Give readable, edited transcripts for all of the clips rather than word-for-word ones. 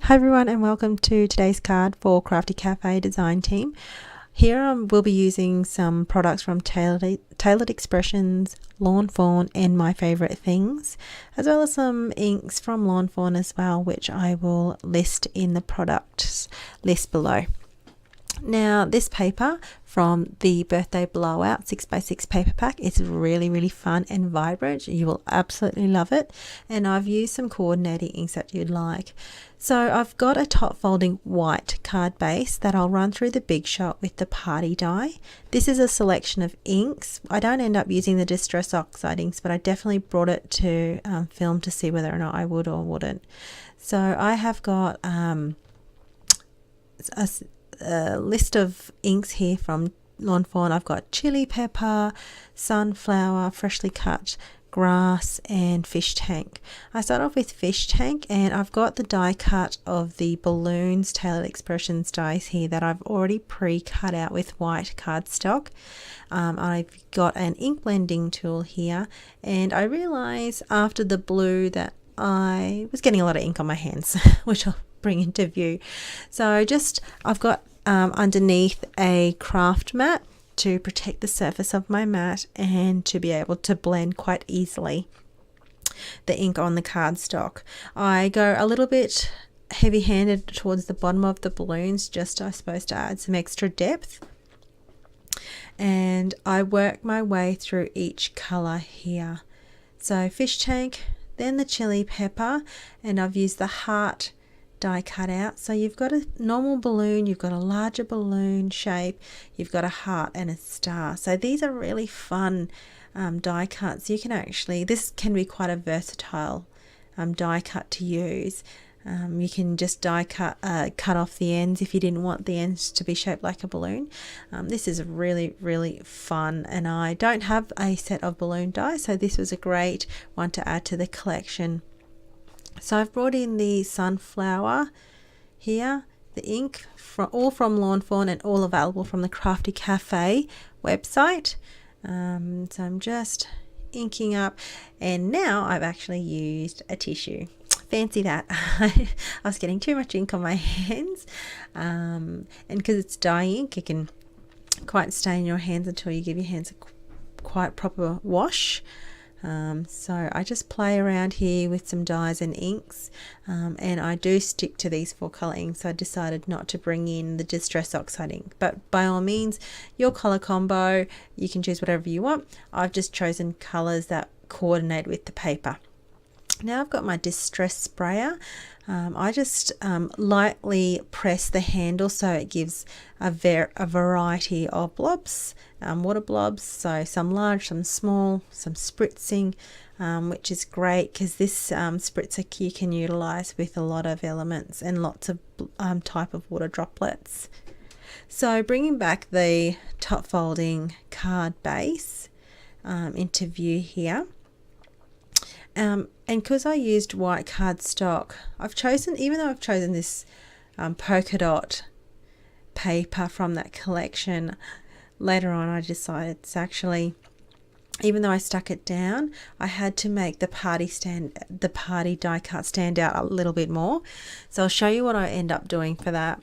Hi everyone and welcome to today's card for Craftie Cafe design team. Here we'll be using some products from Tailored Expressions, Lawn Fawn and My Favorite Things, as well as some inks from Lawn Fawn as well, which I will list in the products list below. Now this paper from the Birthday Blowout 6x6 paper pack, it's really fun and vibrant. You will absolutely love it, and I've used some coordinating inks that you'd like. So I've got a top folding white card base that I'll run through the Big Shot with the party die. This is a selection of inks. I don't end up using the Distress Oxide inks, but I definitely brought it to film to see whether or not I would or wouldn't. So I have got a list of inks here from Lawn Fawn. I've got chili pepper, sunflower, freshly cut, grass and fish tank. I start off with fish tank, and I've got the die cut of the balloons Tailored Expressions dies here that I've already pre-cut out with white cardstock. I've got an ink blending tool here, and I realized after the blue that I was getting a lot of ink on my hands which I'll bring into view. So I've got underneath a craft mat to protect the surface of my mat and to be able to blend quite easily the ink on the cardstock. I go a little bit heavy-handed towards the bottom of the balloons, just I suppose to add some extra depth, and I work my way through each color here. So fish tank, then the chili pepper, and I've used the heart die cut out. So you've got a normal balloon, you've got a larger balloon shape, you've got a heart and a star. So these are really fun die cuts. You can actually, this can be quite a versatile die cut to use. You can just die cut off the ends if you didn't want the ends to be shaped like a balloon. This is really fun, and I don't have a set of balloon die, so this was a great one to add to the collection. So I've brought in the sunflower here, the ink, all from Lawn Fawn and all available from the Craftie Cafe website. So I'm just inking up, and now I've actually used a tissue. Fancy that. I was getting too much ink on my hands, and because it's dye ink, it can quite stain your hands until you give your hands a quite proper wash. So I just play around here with some dyes and inks, and I do stick to these 4 color inks. So I decided not to bring in the Distress Oxide ink, but by all means, your color combo, you can choose whatever you want. I've just chosen colors that coordinate with the paper. Now I've got my distress sprayer. I just lightly press the handle so it gives a variety of blobs, water blobs, so some large, some small, some spritzing, which is great because this spritzer you can utilize with a lot of elements and lots of type of water droplets. So bringing back the top folding card base into view here. And because I used white cardstock, even though I've chosen this polka dot paper from that collection, later on I decided it's actually, even though I stuck it down, I had to make the party die cut stand out a little bit more. So I'll show you what I end up doing for that.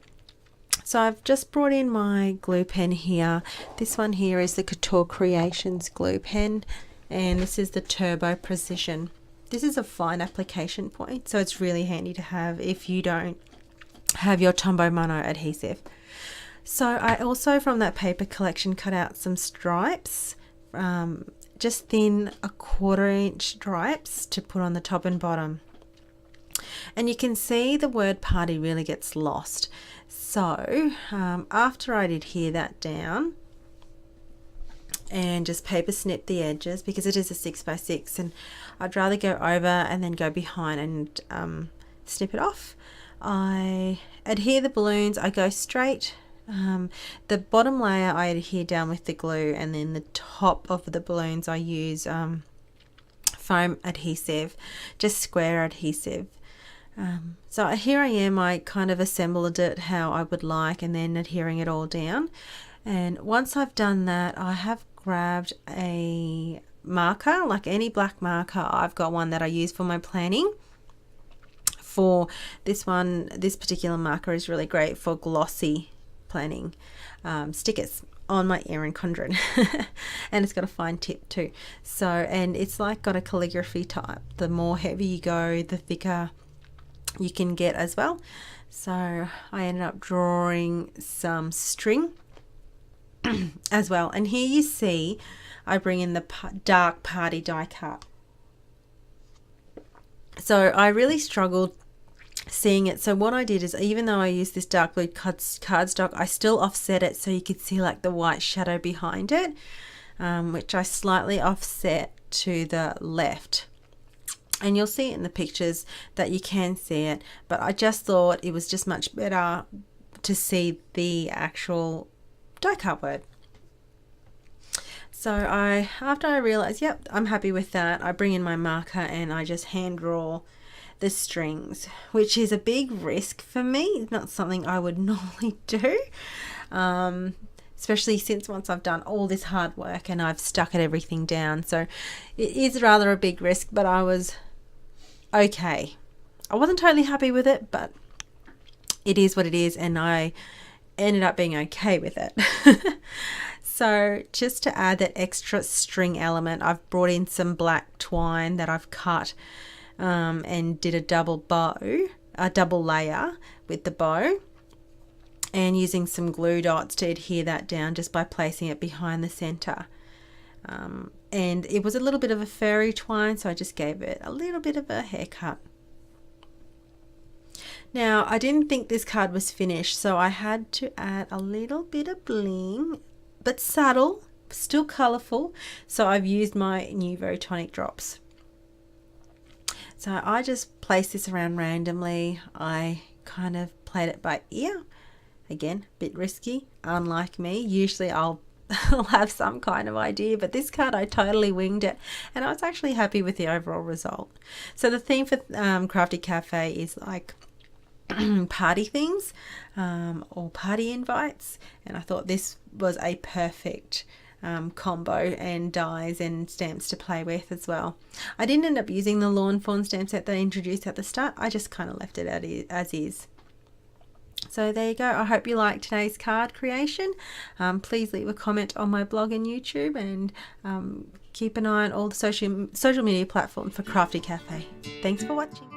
So I've just brought in my glue pen here. This one here is the Couture Creations glue pen, and this is the Turbo Precision. This is a fine application point, so it's really handy to have if you don't have your Tombow Mono adhesive. So I also, from that paper collection, cut out some stripes, just thin 1/4 inch stripes to put on the top and bottom. And you can see the word party really gets lost. So after I adhere that down, and just paper snip the edges, because it is a 6x6 and I'd rather go over and then go behind and snip it off. I adhere the balloons. I go straight, the bottom layer I adhere down with the glue, and then the top of the balloons I use foam adhesive, just square adhesive. So here I am, I kind of assembled it how I would like, and then adhering it all down. And once I've done that, I have grabbed a marker, like any black marker. I've got one that I use for my planning for this one. This particular marker is really great for glossy planning stickers on my Erin Condren. And it's got a fine tip too. So, and it's like got a calligraphy type. The more heavy you go, the thicker you can get as well. So I ended up drawing some string as well. And here you see I bring in the dark party die cut. So I really struggled seeing it. So what I did is, even though I used this dark blue cardstock, I still offset it so you could see like the white shadow behind it, which I slightly offset to the left. And you'll see it in the pictures that you can see it, but I just thought it was just much better to see the actual die cut word. So after I realized, yep, I'm happy with that, I bring in my marker and I just hand draw the strings, which is a big risk for me. It's not something I would normally do, especially since once I've done all this hard work and I've stuck everything down. So it is rather a big risk, but I was okay. I wasn't totally happy with it, but it is what it is, and I ended up being okay with it. So just to add that extra string element, I've brought in some black twine that I've cut and did a double layer with the bow, and using some glue dots to adhere that down just by placing it behind the center. And it was a little bit of a furry twine, so I just gave it a little bit of a haircut. Now I didn't think this card was finished, so I had to add a little bit of bling, but subtle, still colorful. So I've used my Nuvo tonic drops. So I just placed this around randomly. I kind of played it by ear. Again, a bit risky, unlike me. Usually I'll have some kind of idea, but this card I totally winged it, and I was actually happy with the overall result. So the theme for Craftie Cafe is like party things or party invites, and I thought this was a perfect combo and dies and stamps to play with as well. I didn't end up using the lawn fawn stamp set that I introduced at the start. I just kind of left it as is. So there you go. I hope you liked today's card creation. Please leave a comment on my blog and YouTube, and keep an eye on all the social media platforms for Craftie Cafe. Thanks for watching.